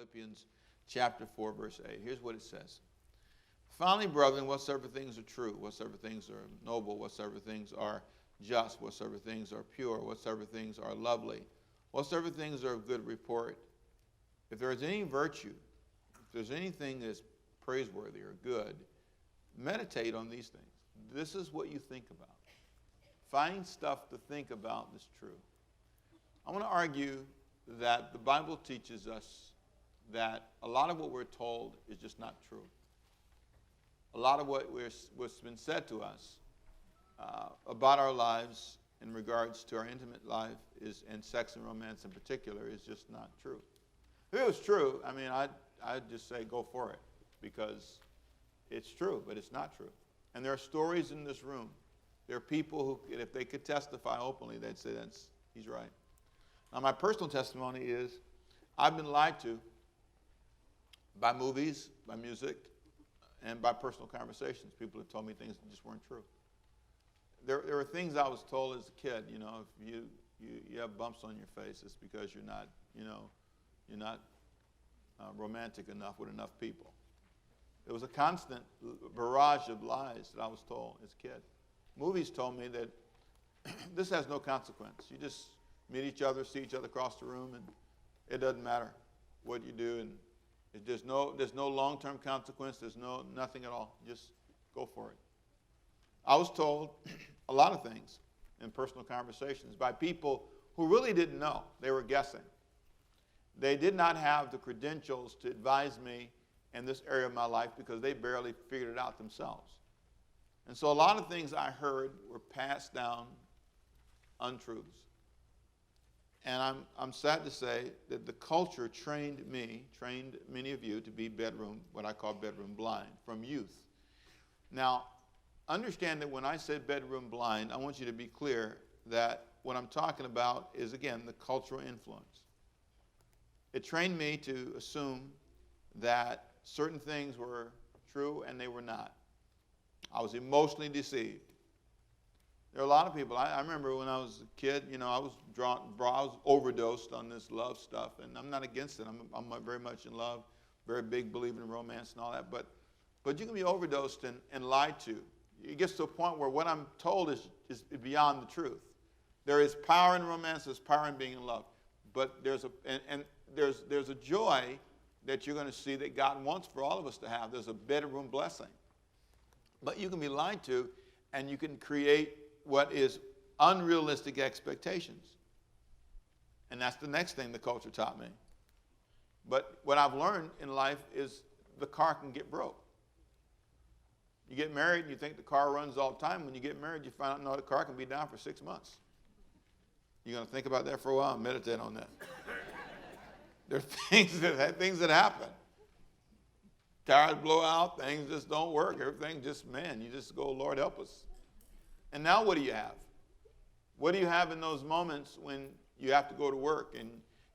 Philippians chapter 4, verse 8. Here's what it says. Finally, brethren, whatsoever things are true, whatsoever things are noble, whatsoever things are just, whatsoever things are pure, whatsoever things are lovely, whatsoever things are of good report, if there is any virtue, if there's anything that's praiseworthy or good, meditate on these things. This is what you think about. Find stuff to think about that's true. I want to argue that the Bible teaches us that a lot of what we're told is just not true. A lot of what's been said to us about our lives in regards to our intimate life and sex and romance in particular is just not true. If it was true, I mean, I'd just say go for it because it's true, but it's not true. And there are stories in this room. There are people who, if they could testify openly, they'd say he's right. Now, my personal testimony is I've been lied to by movies, by music, and by personal conversations. People have told me things that just weren't true. There were things I was told as a kid, if you have bumps on your face, it's because you're not romantic enough with enough people. It was a constant barrage of lies that I was told as a kid. Movies told me that this has no consequence. You just meet each other, see each other across the room, and it doesn't matter what you do, and there's no long-term consequence. There's nothing at all. Just go for it. I was told a lot of things in personal conversations by people who really didn't know. They were guessing. They did not have the credentials to advise me in this area of my life because they barely figured it out themselves. And so a lot of things I heard were passed down untruths. And I'm sad to say that the culture trained many of you to be what I call bedroom blind from youth. Now, understand that when I said bedroom blind, I want you to be clear that what I'm talking about is, again, the cultural influence. It trained me to assume that certain things were true and they were not. I was emotionally deceived. There are a lot of people. I remember when I was a kid, I was overdosed on this love stuff, and I'm not against it. I'm very much in love, very big believer in romance and all that. But you can be overdosed and lied to. It gets to a point where what I'm told is beyond the truth. There is power in romance. There's power in being in love. But there's a joy that you're going to see that God wants for all of us to have. There's a bedroom blessing. But you can be lied to, and you can create what is unrealistic expectations. And that's the next thing the culture taught me. But what I've learned in life is the car can get broke. You get married, and you think the car runs all the time. When you get married, you find out, no, the car can be down for 6 months. You're going to think about that for a while and meditate on that. There are things that happen. Tires blow out, things just don't work. Everything just, you just go, Lord, help us. And now what do you have? What do you have in those moments when you have to go to work and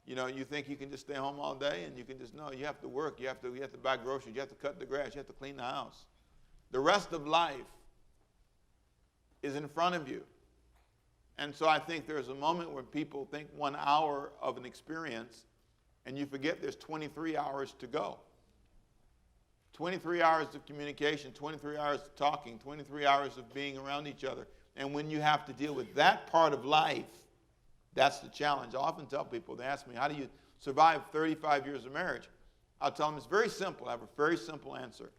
you think you can just stay home all day and you can just, no, you have to work. You have to buy groceries. You have to cut the grass. You have to clean the house. The rest of life is in front of you. And so I think there's a moment where people think 1 hour of an experience and you forget there's 23 hours to go. 23 hours of communication, 23 hours of talking, 23 hours of being around each other. And when you have to deal with that part of life, that's the challenge. I often tell people, they ask me, how do you survive 35 years of marriage? I'll tell them it's very simple. I have a very simple answer.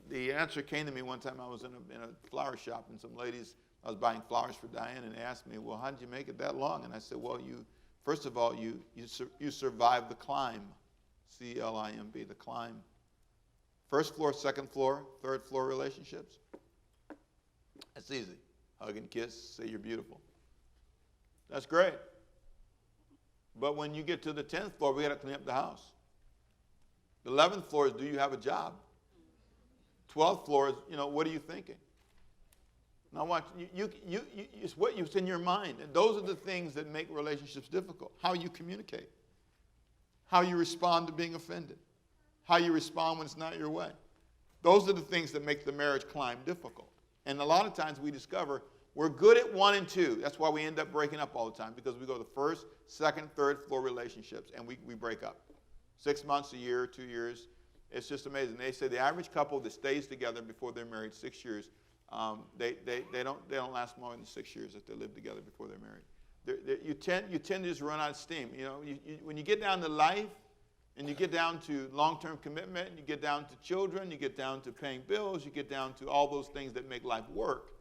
The answer came to me one time. I was in a flower shop, and some ladies, I was buying flowers for Diane, and they asked me, well, how did you make it that long? And I said, well, first of all, you survived the climb, C-L-I-M-B, the climb. First floor, second floor, third floor relationships. That's easy. Hug and kiss, say you're beautiful. That's great. But when you get to the 10th floor, we got to clean up the house. The 11th floor is, do you have a job? 12th floor is, what are you thinking? Now watch, it's what's in your mind. And those are the things that make relationships difficult. How you communicate. How you respond to being offended. How you respond when it's not your way. Those are the things that make the marriage climb difficult. And a lot of times we discover we're good at 1 and 2. That's why we end up breaking up all the time, because we go to the first, second, third floor relationships, and we break up. 6 months, a year, 2 years. It's just amazing. They say the average couple that stays together before they're married 6 years, they don't last more than 6 years if they live together before they're married. You tend to just run out of steam. You know, when you get down to life, and you get down to long-term commitment, and you get down to children, you get down to paying bills, you get down to all those things that make life work.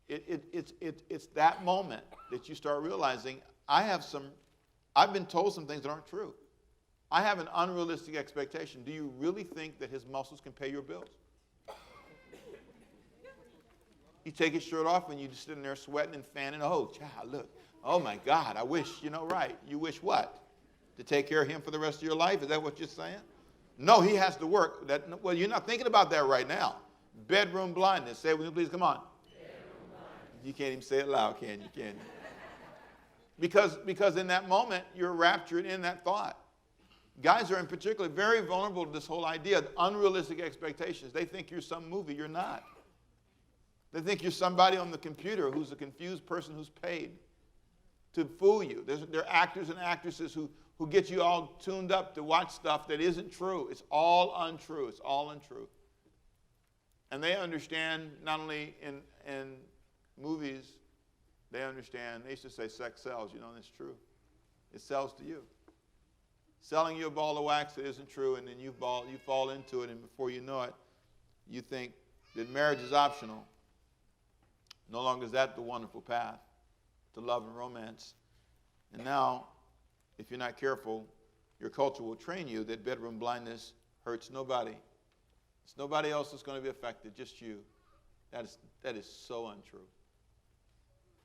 It's that moment that you start realizing, I've been told some things that aren't true. I have an unrealistic expectation. Do you really think that his muscles can pay your bills? You take his shirt off and you're just sitting there sweating and fanning. Oh, child, look. Oh, my God, I wish, right. You wish what? To take care of him for the rest of your life? Is that what you're saying? No, he has to work. Well, you're not thinking about that right now. Bedroom blindness. Say it with me, please. Come on. You can't even say it loud, can you? Can you? Because in that moment, you're raptured in that thought. Guys are in particular very vulnerable to this whole idea of unrealistic expectations. They think you're some movie. You're not. They think you're somebody on the computer who's a confused person who's paid to fool you. There are actors and actresses who get you all tuned up to watch stuff that isn't true. It's all untrue. It's all untrue. And they understand not only in movies, they understand. They used to say sex sells. And it's true. It sells to you. Selling you a ball of wax that isn't true, and then you fall into it, and before you know it, you think that marriage is optional. No longer is that the wonderful path to love and romance. And now, if you're not careful, your culture will train you that bedroom blindness hurts nobody. It's nobody else that's going to be affected, just you. That is so untrue.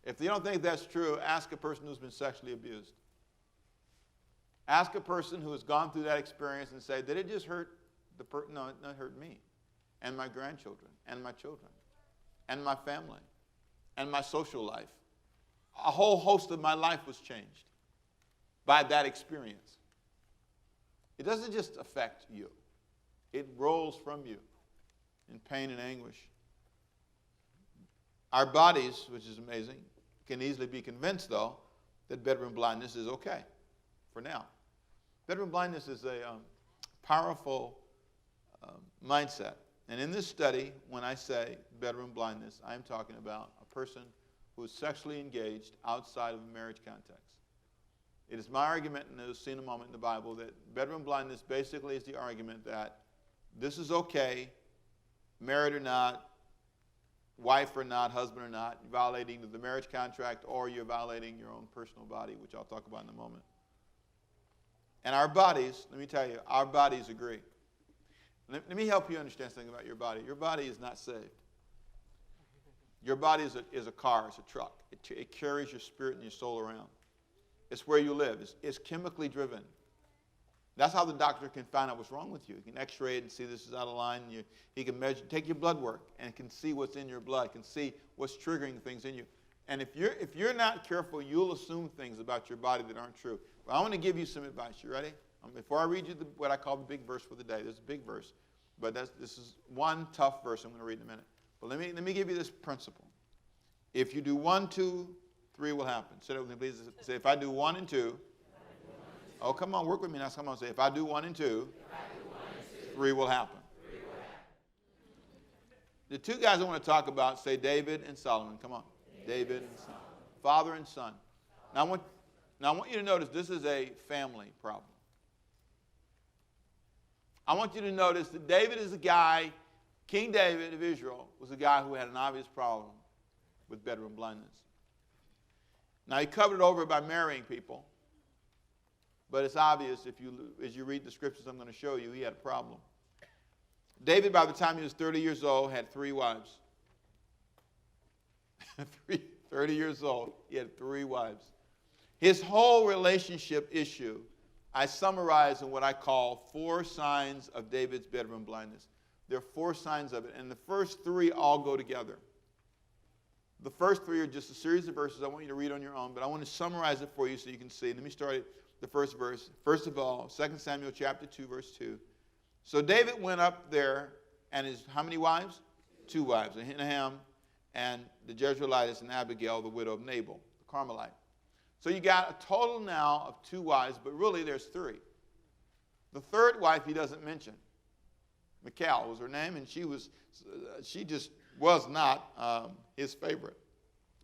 If you don't think that's true, ask a person who's been sexually abused. Ask a person who has gone through that experience and say, did it just hurt the person? No, it hurt me and my grandchildren and my children and my family and my social life. A whole host of my life was changed by that experience. It doesn't just affect you. It rolls from you in pain and anguish. Our bodies, which is amazing, can easily be convinced, though, that bedroom blindness is okay for now. Bedroom blindness is a powerful mindset. And in this study, when I say bedroom blindness, I'm talking about a person who is sexually engaged outside of a marriage context. It is my argument, and you'll see in a moment in the Bible, that bedroom blindness basically is the argument that this is okay, married or not, wife or not, husband or not, violating the marriage contract, or you're violating your own personal body, which I'll talk about in a moment. And our bodies, let me tell you, our bodies agree. Let me help you understand something about your body. Your body is not saved. Your body is a car, it's a truck. It carries your spirit and your soul around. It's where you live. It's chemically driven. That's how the doctor can find out what's wrong with you. He can x-ray it and see this is out of line. He can take your blood work and can see what's in your blood, can see what's triggering things in you. And if you're not careful, you'll assume things about your body that aren't true. Well, I want to give you some advice. You ready? Before I read you what I call the big verse for the day, there's a big verse, but this is one tough verse I'm going to read in a minute. But let me give you this principle. If you do 1, 2, 3 will happen. Say that with me, please. Say, if I do 1 and 2. Oh, come on, work with me now. Come on, say, if I do 1 and 2, 3 will happen. The two guys I want to talk about, say David and Solomon. Come on. David and Solomon. Father and son. Now I want you to notice this is a family problem. I want you to notice that David is a guy, King David of Israel, was a guy who had an obvious problem with bedroom blindness. Now he covered it over by marrying people, but it's obvious as you read the scriptures I'm going to show you, he had a problem. David, by the time he was 30 years old, had 3 wives. 30 years old, he had 3 wives. His whole relationship issue, I summarize in what I call 4 signs of David's bedroom blindness. There are 4 signs of it, and the first 3 all go together. The first 3 are just a series of verses I want you to read on your own, but I want to summarize it for you so you can see. Let me start at the first verse. First of all, 2 Samuel chapter 2, verse 2. So David went up there, and his, how many wives? 2 wives, Ahinoam and the Jezreelitess and Abigail, the widow of Nabal, the Carmelite. So you got a total now of 2 wives, but really there's 3. The third wife he doesn't mention. Michal was her name, and she just was not his favorite.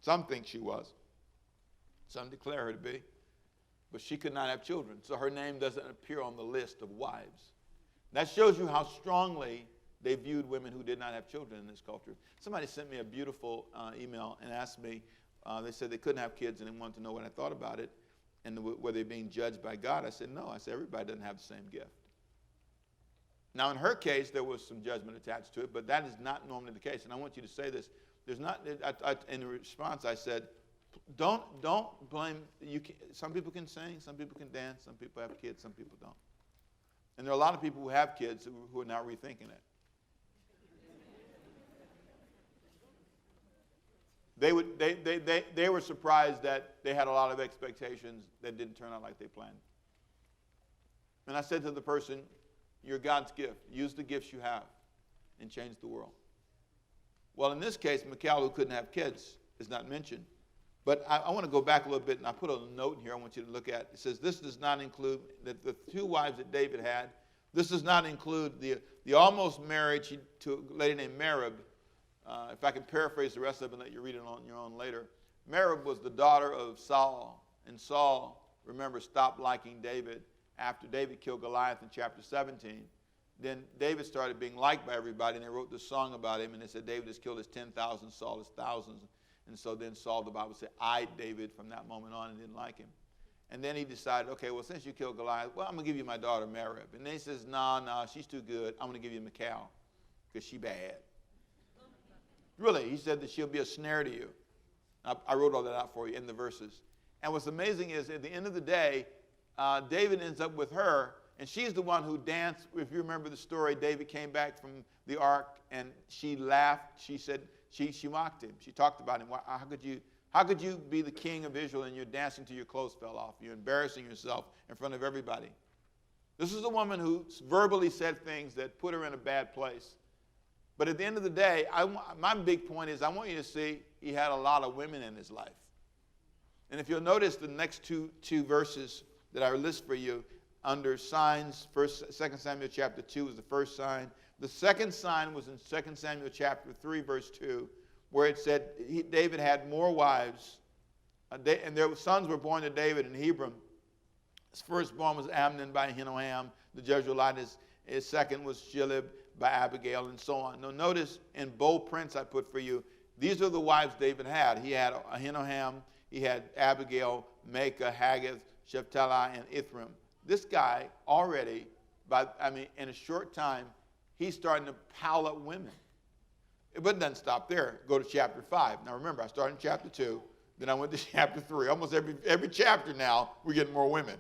Some think she was. Some declare her to be. But she could not have children, so her name doesn't appear on the list of wives. That shows you how strongly they viewed women who did not have children in this culture. Somebody sent me a beautiful email and asked me, they said they couldn't have kids and they wanted to know what I thought about it and were they being judged by God. I said, no. I said, everybody doesn't have the same gift. Now, in her case, there was some judgment attached to it, but that is not normally the case. And I want you to say this. In response, I said, don't blame. Some people can sing, some people can dance, some people have kids, some people don't. And there are a lot of people who have kids who are now rethinking it. They were surprised that they had a lot of expectations that didn't turn out like they planned. And I said to the person, you're God's gift. Use the gifts you have and change the world. Well, in this case, Michal, who couldn't have kids, is not mentioned. But I want to go back a little bit, and I put a note in here I want you to look at. It says this does not include the two wives that David had. This does not include the almost marriage to a lady named Merab. If I can paraphrase the rest of it and let you read it on your own later. Merab was the daughter of Saul, and Saul, remember, stopped liking David after David killed Goliath in chapter 17. Then David started being liked by everybody, and they wrote this song about him, and they said David has killed his 10,000, Saul his thousands. And so then Saul, the Bible said, eyed David from that moment on and didn't like him. And then he decided, okay, well, since you killed Goliath, well, I'm going to give you my daughter Merab. And then he says, no, she's too good. I'm going to give you Michal because she's bad. Really, he said that she'll be a snare to you. I wrote all that out for you in the verses. And what's amazing is at the end of the day, David ends up with her, and she's the one who danced. If you remember the story, David came back from the ark, and she laughed. She said, she mocked him. She talked about him. How could you be the king of Israel and you're dancing till your clothes fell off? You're embarrassing yourself in front of everybody. This is a woman who verbally said things that put her in a bad place. But at the end of the day, my big point is I want you to see he had a lot of women in his life. And if you'll notice the next two verses that I list for you under signs, 2 Samuel chapter 2 was the first sign. The second sign was in 2 Samuel chapter 3, verse 2, where it said David had more wives, and their sons were born to David in Hebron. His firstborn was Amnon by Ahinoam, the Jezreelite. His second was Shilib by Abigail, and so on. Now notice in bold prints I put for you, these are the wives David had. He had Ahinoam, he had Abigail, Maacah, Haggith, Shephtalah, and Ithram. This guy already, in a short time, he's starting to pile up women. But it doesn't stop there. Go to chapter 5. Now remember, I started in chapter 2, then I went to chapter 3. Almost every chapter now, we're getting more women.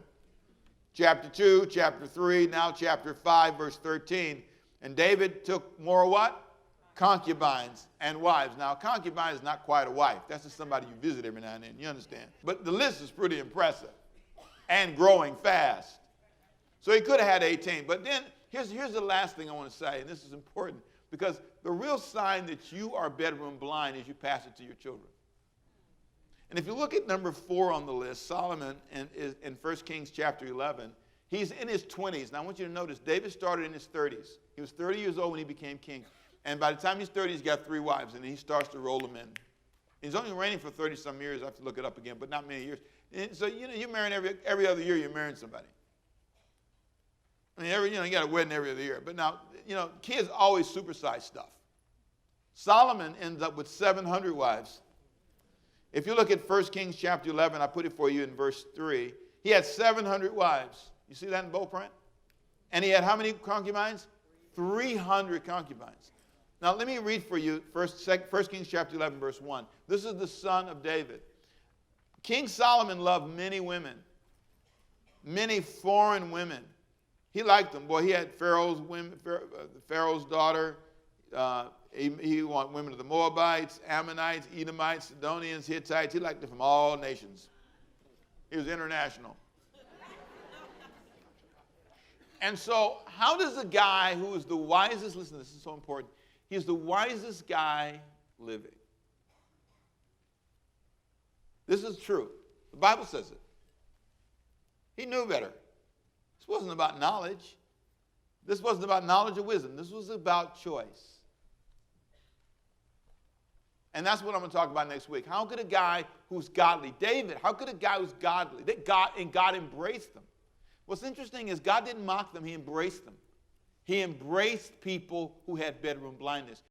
Chapter 2, chapter 3, now chapter 5, verse 13. And David took more what? Concubines and wives. Now, a concubine is not quite a wife. That's just somebody you visit every now and then. You understand? But the list is pretty impressive and growing fast. So he could have had 18. But then here's the last thing I want to say, and this is important, because the real sign that you are bedroom blind is you pass it to your children. And if you look at number 4 on the list, Solomon in 1 Kings chapter 11, he's in his 20s. Now I want you to notice, David started in his 30s. He was 30 years old when he became king. And by the time he's 30, he's got 3 wives, and he starts to roll them in. He's only reigning for 30-some years. I have to look it up again, but not many years. And so, you're marrying every other year, you're marrying somebody. I mean, you got a wedding every other year. But now, kids always supersize stuff. Solomon ends up with 700 wives. If you look at 1 Kings chapter 11, I put it for you in verse 3. He had 700 wives. You see that in bold print? And he had how many concubines? 300 concubines. Now, let me read for you 1 Kings chapter 11, verse 1. This is the son of David. King Solomon loved many women, many foreign women. He liked them. Boy, he had Pharaoh's daughter. He wanted women of the Moabites, Ammonites, Edomites, Sidonians, Hittites. He liked them from all nations. He was international. And so how does a guy who is the wisest, listen, this is so important, he's the wisest guy living. This is true. The Bible says it. He knew better. This wasn't about knowledge. This wasn't about knowledge or wisdom. This was about choice. And that's what I'm going to talk about next week. How could a guy who's godly, David, how could a guy who's godly, God embraced them? What's interesting is God didn't mock them, he embraced them. He embraced people who had bedroom blindness.